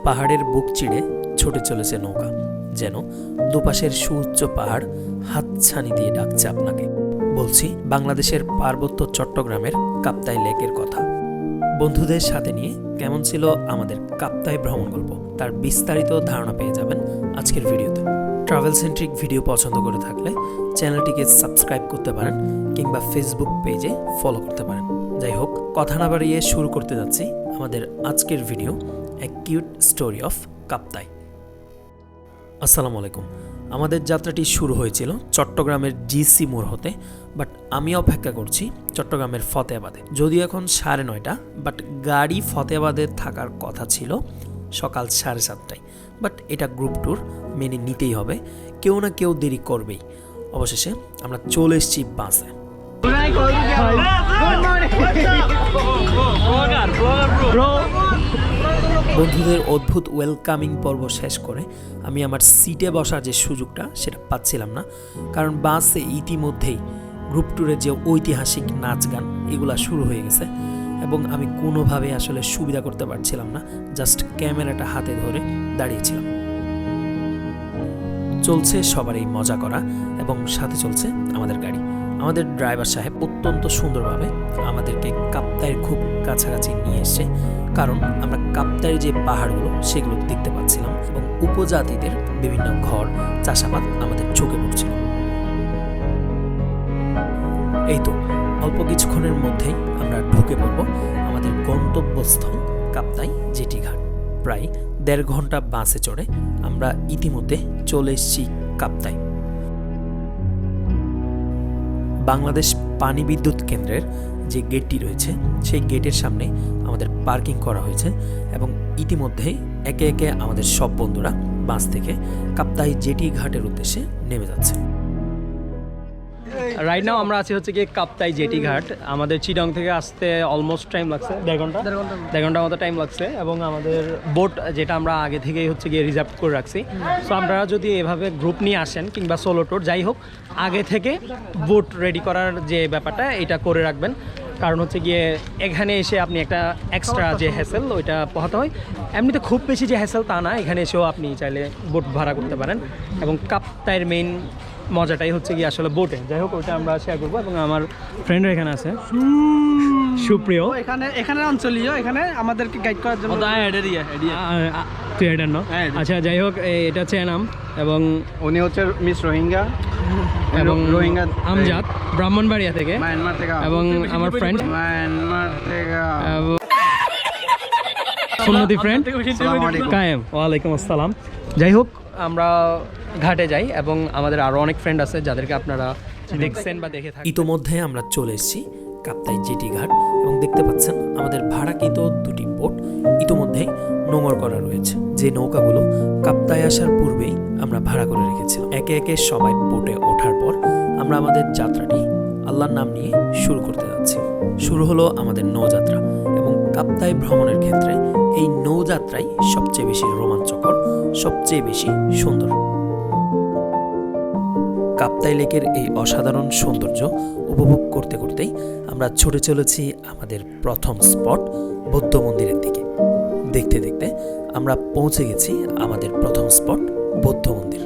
পাহাড়ের বুক চিড়ে ছুটে চলেছে নৌকা, যেন দুপাশের সুউচ্চ পাহাড় হাতছানি দিয়ে ডাকছে আপনাকে। বলছি বাংলাদেশের পার্বত্য চট্টগ্রামের কাপ্তাই লেকের কথা। বন্ধুদের সাথে নিয়ে কেমন ছিল আমাদের কাপ্তাই ভ্রমণ গল্প, তার বিস্তারিত ধারণা পেয়ে যাবেন আজকের ভিডিওতে। ট্রাভেল সেন্ট্রিক ভিডিও পছন্দ করে থাকলে চ্যানেলটিকে সাবস্ক্রাইব করতে পারেন কিংবা ফেসবুক পেজে ফলো করতে পারেন। যাই হোক, কথা না বাড়িয়ে শুরু করতে যাচ্ছি আমাদের আজকের video, A cute story of Kaptai. আসসালামু আলাইকুম। আমাদের যাত্রাটি শুরু হয়েছিল চট্টগ্রামের জিসি মোড় হতে, বাট আমি অপেক্ষা করছি চট্টগ্রামের ফতেয়াবাদে। যদিও এখন 9:30, বাট গাড়ি ফতেয়াবাদে থাকার কথা ছিল সকাল 7:30টায়। বাট এটা গ্রুপ ট্যুর, মেনে নিতেই হবে, কেউ না কেউ দেরি করবেই। অবশেষে আমরা চলে এসেছি বাসে। বন্ধুদের অদ্ভুত ওয়েলকামিং পর্ব শেষ করে আমি আমার সিটে বসার যে সুযোগটা সেটা পাচ্ছিলাম না, কারণ বাসে ইতিমধ্যেই গ্রুপ ট্যুরের যে ঐতিহাসিক নাচ গান এগুলা শুরু হয়ে গেছে এবং আমি কোনোভাবে আসলে সুবিধা করতে পারছিলাম না, জাস্ট ক্যামেরাটা হাতে ধরে দাঁড়িয়েছিলাম। চলছে সবারই মজা করা এবং সাথে চলছে আমাদের গাড়ি। আমাদের ড্রাইভার সাহেব অত্যন্ত সুন্দরভাবে আমাদেরকে কাপ্তাইয়ের খুব কাছাকাছি নিয়ে এসছে, কারণ আমরা কাপ্তাইয়ের যে পাহাড়গুলো সেগুলো দেখতে পাচ্ছিলাম এবং উপজাতিদের বিভিন্ন ঘর, চাষাবাদ আমাদের চোখে পড়ছিল। এই তো অল্প কিছুক্ষণের মধ্যেই আমরা ঢুকে পড়ব আমাদের গন্তব্যস্থল কাপ্তাই জেটি ঘাট। প্রায় 1.5 ঘন্টা বাসে চড়ে আমরা ইতিমধ্যে চলে এসেছি কাপ্তাই। বাংলাদেশ পানি বিদ্যুৎ কেন্দ্রের যে গেটটি রয়েছে সেই গেটের সামনে আমাদের পার্কিং করা হয়েছে এবং ইতিমধ্যেই একে একে আমাদের সব বন্ধুরা বাস থেকে কাপ্তাই জেটি ঘাটের উদ্দেশ্যে নেমে যাচ্ছে। রাইট নাও আমরা আছি হচ্ছে কি কাপ্তাই জেটি ঘাট। আমাদের চিটং থেকে আসতে অলমোস্ট টাইম লাগছে দেড় ঘন্টা মতো টাইম লাগছে এবং আমাদের বোট যেটা আমরা আগে থেকেই হচ্ছে গিয়ে রিজার্ভ করে রাখছি। সো আপনারা যদি এভাবে গ্রুপ নিয়ে আসেন কিংবা সোলো ট্যুর যাই হোক, আগে থেকে বোট রেডি করার যে ব্যাপারটা এটা করে রাখবেন, কারণ হচ্ছে গিয়ে এখানে এসে আপনি একটা এক্সট্রা যে হ্যাসেল ওইটা পোহাতে হয়। এমনিতে খুব বেশি যে হ্যাসেল তা না, এখানে এসেও আপনি চাইলে বোট ভাড়া করতে পারেন এবং কাপ্তাইয়ের মেইন মজাটাই হচ্ছে কি আসলে বোটে। যাই হোক, ওইটা আমরা শেয়ার করবো এবং আমার ফ্রেন্ড এখানে আছে সুপ্রিয়, এখানে অঞ্চলীয়, এখানে আমাদেরকে গাইড করার জন্য। তুই এটা না? আচ্ছা, যাই হোক, এটা হচ্ছে এনাম এবং উনি হচ্ছে মিস রোহিঙ্গা এবং রোহিঙ্গা আমজাদ ব্রাহ্মণবাড়িয়া থেকে, মায়ানমার থেকে, এবং আমার ফ্রেন্ড মায়ানমার থেকে সুন্নতি ফ্রেন্ড কায়েম। ওয়ালাইকুম আসসালাম। যাই হোক, আমরা ঘাটে যাই এবং আমাদের আরও অনেক ফ্রেন্ড আছে যাদেরকে আপনারা দেখছেন বা দেখে থাকেন। ইতোমধ্যে আমরা চলে এসেছি কাপ্তাই জেটি ঘাট এবং দেখতে পাচ্ছেন আমাদের ভাড়াকৃত 2টি বোট ইতোমধ্যেই নোঙর করা রয়েছে, যে নৌকাগুলো কাপ্তাই আসার পূর্বেই আমরা ভাড়া করে রেখেছিলাম। একে একে সবাই বোটে ওঠার পর আমরা আমাদের যাত্রাটি আল্লাহর নাম নিয়ে শুরু করতে যাচ্ছি। শুরু হলো আমাদের নৌযাত্রা এবং কাপ্তাই ভ্রমণের ক্ষেত্রে এই নৌযাত্রাই সবচেয়ে বেশি রোমাঞ্চকর, সবচেয়ে বেশি সুন্দর। কাপ্তাই লেকের এই অসাধারণ সৌন্দর্য উপভোগ করতে করতেই আমরা ছুটে চলেছি আমাদের প্রথম স্পট বৌদ্ধ মন্দিরের দিকে। দেখতে দেখতে আমরা পৌঁছে গেছি আমাদের প্রথম স্পট বৌদ্ধ মন্দির।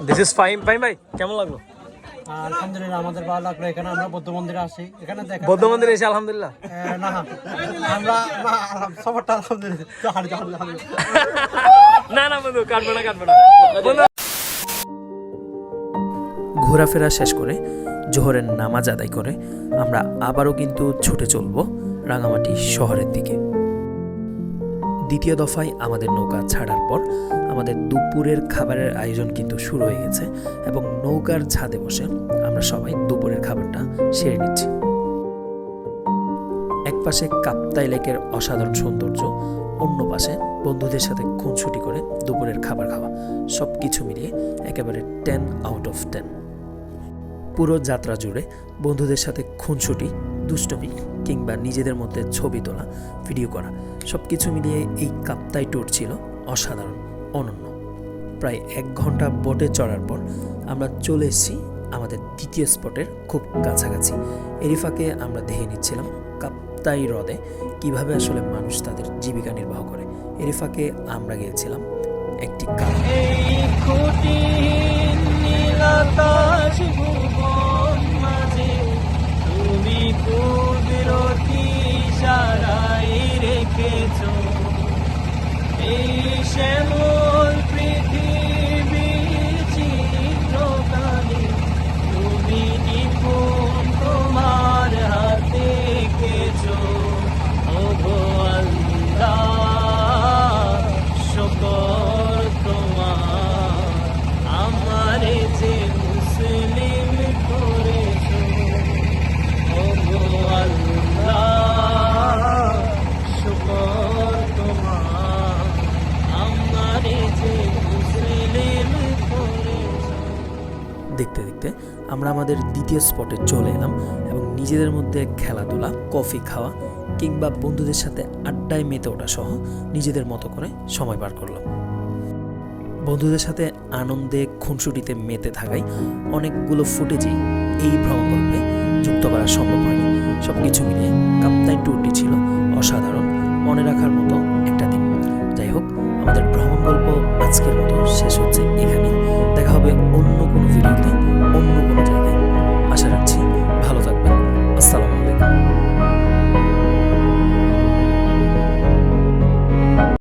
দিস ইজ ফাইন ভাই, কেমন লাগলো? আলহামদুলিল্লাহ, আমাদের ভালো লাগলো। এখানে আমরা বৌদ্ধ মন্দিরে আসি, এখানে বৌদ্ধ মন্দিরে এসে আলহামদুলিল্লাহ না আমরা সবারটা আলহামদুলিল্লাহ না বন্ধু, কাটবে না। ঘোরাফেরা শেষ করে জোহরের নামাজ আদায় করে আমরা আবারও কিন্তু ছুটে চলব রাঙামাটি শহরের দিকে। দ্বিতীয় দফায় আমাদের নৌকা ছাড়ার পর আমাদের দুপুরের খাবারের আয়োজন কিন্তু শুরু হয়ে গেছে এবং নৌকার ছাদে বসে আমরা সবাই দুপুরের খাবারটা সেরে নিচ্ছি। এক পাশে কাপ্তাই লেকের অসাধারণ সৌন্দর্য, অন্য পাশে বন্ধুদের সাথে খুনসুটি করে দুপুরের খাবার খাওয়া, সব কিছু মিলিয়ে একেবারে 10 আউট অফ 10। পুরো যাত্রা জুড়ে বন্ধুদের সাথে খুনসুটি, দুষ্টমি কিংবা নিজেদের মধ্যে ছবি তোলা, ভিডিও করা, সব কিছু মিলিয়ে এই কাপ্তাই ট্যুর ছিল অসাধারণ, অনন্য। প্রায় 1 ঘন্টা বোটে চড়ার পর আমরা চলে এসেছি আমাদের দ্বিতীয় স্পটের খুব কাছাকাছি। এরিফাকে আমরা দেখে নিচ্ছিলাম কাপ্তাই হ্রদে কিভাবে আসলে মানুষ তাদের জীবিকা নির্বাহ করে। এরিফাকে আমরা গিয়েছিলাম একটি তুমি কুদরতি সারাই রেখেছো এই শ্যামল পৃথিবীর চিত্রকালে, তুমি নিপুণ তোমার হাতে এঁকেছো। ওগো আল্লাহ শুকর তোমার, আমারে যে মুসলিম করেছো। ওগো আল্লাহ শুকর তোমার, আমারে যে মুসলিম করেছো। দেখতে দেখতে আমরা আমাদের দ্বিতীয় স্পটে চলে এলাম এবং নিজেদের মধ্যে খেলাধুলা, কফি খাওয়া কিংবা বন্ধুদের সাথে আড্ডায় মেতে ওঠা সহ নিজেদের মতো করে সময় পার করলাম। বন্ধুদের সাথে আনন্দে খুনসুটিতে মেতে থাকায় অনেকগুলো ফুটেজই এই ভ্রমণ গল্পে যুক্ত করা সম্ভব হয়নি। সব কিছু মিলিয়ে কাপ্তাই ট্যুরটি ছিল অসাধারণ, মনে রাখার মতো একটা দিন। যাই হোক, আমাদের ভ্রমণ গল্প আজকের মতো শেষ হচ্ছে এখানে।